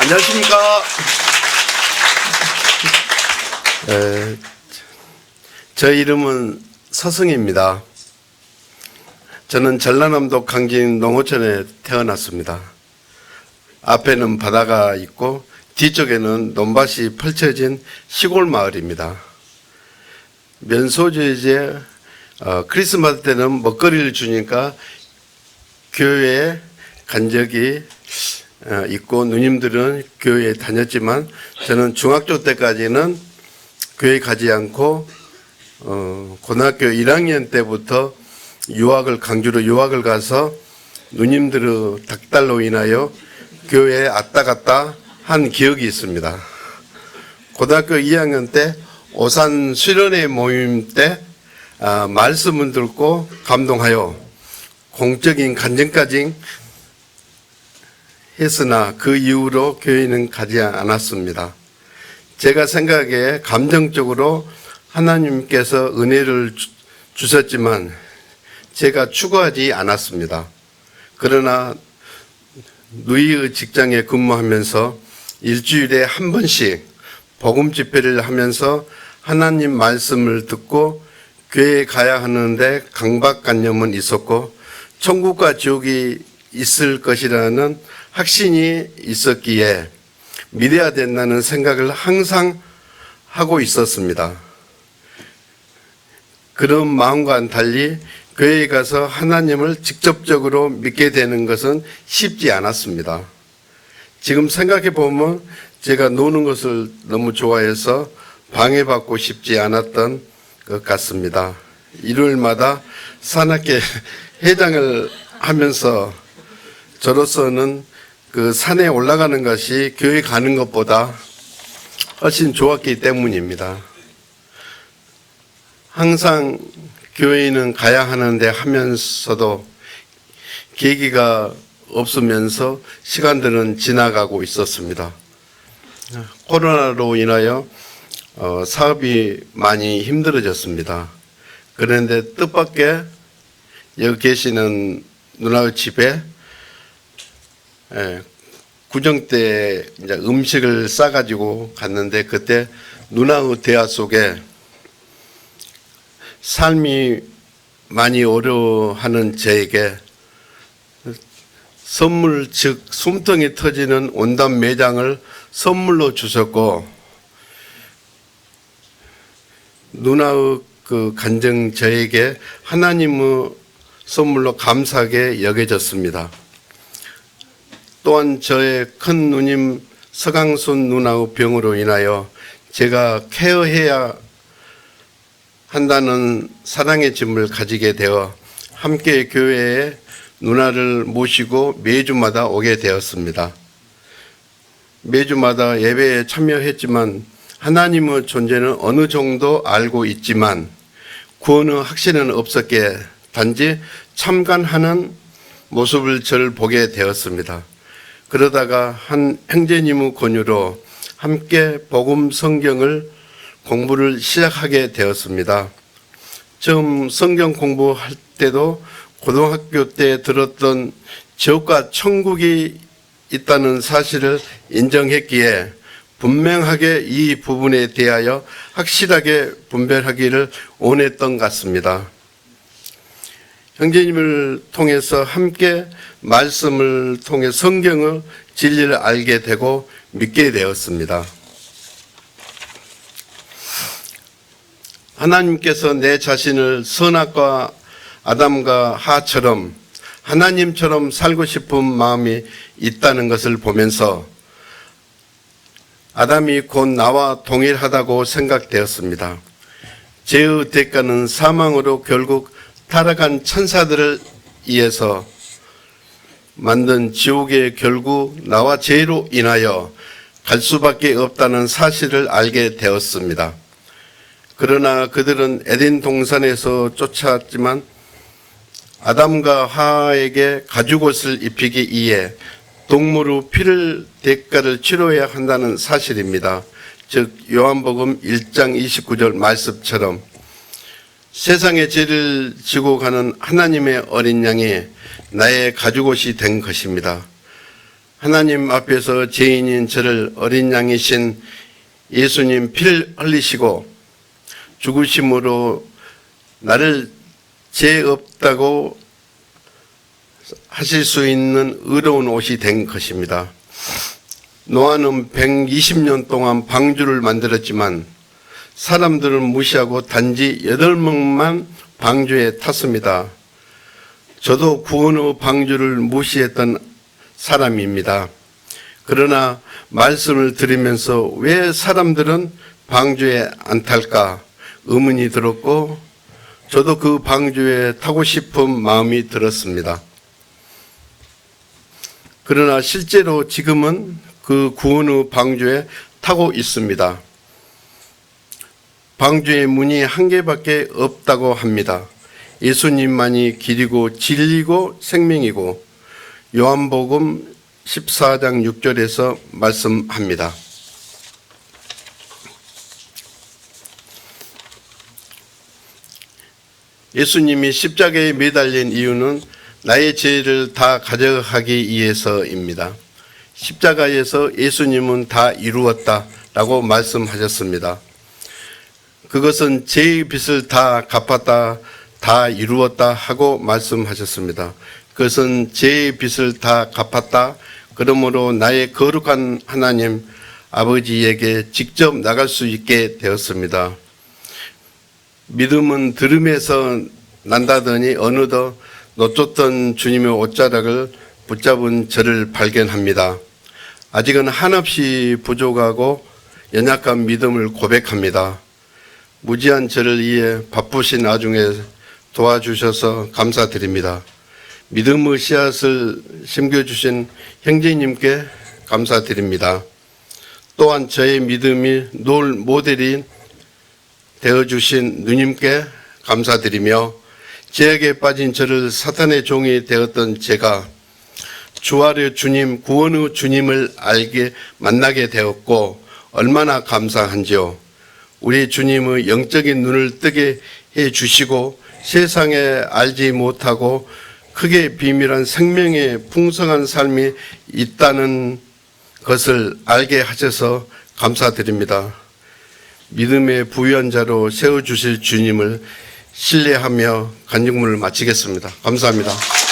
안녕하십니까. 저 이름은 서승입니다. 저는 전라남도 강진 농어촌에 태어났습니다. 앞에는 바다가 있고 뒤쪽에는 논밭이 펼쳐진 시골 마을입니다. 면소주이제 크리스마스 때는 먹거리를 주니까 교회에 간 적이 있고 누님들은 교회에 다녔지만 저는 중학교 때까지는 교회 가지 않고 고등학교 1학년 때부터 강주로 유학을 가서 누님들의 닥달로 인하여 교회에 왔다 갔다 한 기억이 있습니다. 고등학교 2학년 때 오산 수련회 모임 때 말씀을 듣고 감동하여 공적인 간증까지 했으나 그 이후로 교회는 가지 않았습니다. 제가 생각에 감정적으로 하나님께서 은혜를 주셨지만 제가 추구하지 않았습니다. 그러나 누이의 직장에 근무하면서 일주일에 한 번씩 복음 집회를 하면서 하나님 말씀을 듣고 교회에 가야 하는데 강박관념은 있었고 천국과 지옥이 있을 것이라는 확신이 있었기에 믿어야 된다는 생각을 항상 하고 있었습니다. 그런 마음과는 달리 교회에 가서 하나님을 직접적으로 믿게 되는 것은 쉽지 않았습니다. 지금 생각해 보면 제가 노는 것을 너무 좋아해서 방해받고 싶지 않았던 것 같습니다. 일요일마다 산악회 회장을 하면서 저로서는 그 산에 올라가는 것이 교회 가는 것보다 훨씬 좋았기 때문입니다. 항상 교회는 가야 하는데 하면서도 계기가 없으면서 시간들은 지나가고 있었습니다. 코로나로 인하여 사업이 많이 힘들어졌습니다. 그런데 뜻밖의 여기 계시는 누나의 집에 구정 때 이제 음식을 싸가지고 갔는데 그때 누나의 대화 속에 삶이 많이 어려워하는 저에게 선물, 즉 숨통이 터지는 온담 매장을 선물로 주셨고 누나의 그 간증 저에게 하나님의 선물로 감사하게 여겨졌습니다. 또한 저의 큰 누님 서강순 누나의 병으로 인하여 제가 케어해야 한다는 사랑의 짐을 가지게 되어 함께 교회에 누나를 모시고 매주마다 오게 되었습니다. 매주마다 예배에 참여했지만 하나님의 존재는 어느 정도 알고 있지만 구원의 확신은 없었기에 단지 참관하는 모습을 저를 보게 되었습니다. 그러다가 한 형제님의 권유로 함께 복음 성경을 공부를 시작하게 되었습니다. 처음 성경 공부할 때도 고등학교 때 들었던 지옥과 천국이 있다는 사실을 인정했기에 분명하게 이 부분에 대하여 확실하게 분별하기를 원했던 것 같습니다. 형제님을 통해서 함께 말씀을 통해 성경의 진리를 알게 되고 믿게 되었습니다. 하나님께서 내 자신을 선악과 아담과 하처럼 하나님처럼 살고 싶은 마음이 있다는 것을 보면서 아담이 곧 나와 동일하다고 생각되었습니다. 죄의 대가는 사망으로 결국 타락한 천사들을 위해서 만든 지옥에 결국 나와 죄로 인하여 갈 수밖에 없다는 사실을 알게 되었습니다. 그러나 그들은 에덴 동산에서 쫓아왔지만 아담과 하와에게 가죽옷을 입히기 위해 동물의 피를 대가를 치러야 한다는 사실입니다. 즉 요한복음 1장 29절 말씀처럼 세상의 죄를 지고 가는 하나님의 어린 양이 나의 가죽옷이 된 것입니다. 하나님 앞에서 죄인인 저를 어린 양이신 예수님 피를 흘리시고 죽으심으로 나를 죄 없다고 하실 수 있는 의로운 옷이 된 것입니다. 노아는 120년 동안 방주를 만들었지만 사람들을 무시하고 단지 8명만 방주에 탔습니다. 저도 구원 후 방주를 무시했던 사람입니다. 그러나 말씀을 들으면서 왜 사람들은 방주에 안 탈까 의문이 들었고 저도 그 방주에 타고 싶은 마음이 들었습니다. 그러나 실제로 지금은 그 구원 후 방주에 타고 있습니다. 방주의 문이 한 개밖에 없다고 합니다. 예수님만이 길이고 진리고 생명이고 요한복음 14장 6절에서 말씀합니다. 예수님이 십자가에 매달린 이유는 나의 죄를 다 가져가기 위해서입니다. 십자가에서 예수님은 다 이루었다라고 말씀하셨습니다. 그것은 죄의 빚을 다 갚았다, 다 이루었다 하고 말씀하셨습니다. 그것은 죄의 빚을 다 갚았다, 그러므로 나의 거룩한 하나님 아버지에게 직접 나갈 수 있게 되었습니다. 믿음은 들음에서 난다더니 어느덧 놓쳤던 주님의 옷자락을 붙잡은 저를 발견합니다. 아직은 한없이 부족하고 연약한 믿음을 고백합니다. 무지한 저를 위해 바쁘신 와중에 도와주셔서 감사드립니다. 믿음의 씨앗을 심겨주신 형제님께 감사드립니다. 또한 저의 믿음이 놀 모델이 되어주신 누님께 감사드리며 죄악에 빠진 저를 사탄의 종이 되었던 제가 주아래 주님, 구원의 주님을 만나게 되었고 얼마나 감사한지요. 우리 주님의 영적인 눈을 뜨게 해주시고 세상에 알지 못하고 크게 비밀한 생명의 풍성한 삶이 있다는 것을 알게 하셔서 감사드립니다. 믿음의 부유한 자로 세워주실 주님을 신뢰하며 간증문을 마치겠습니다. 감사합니다.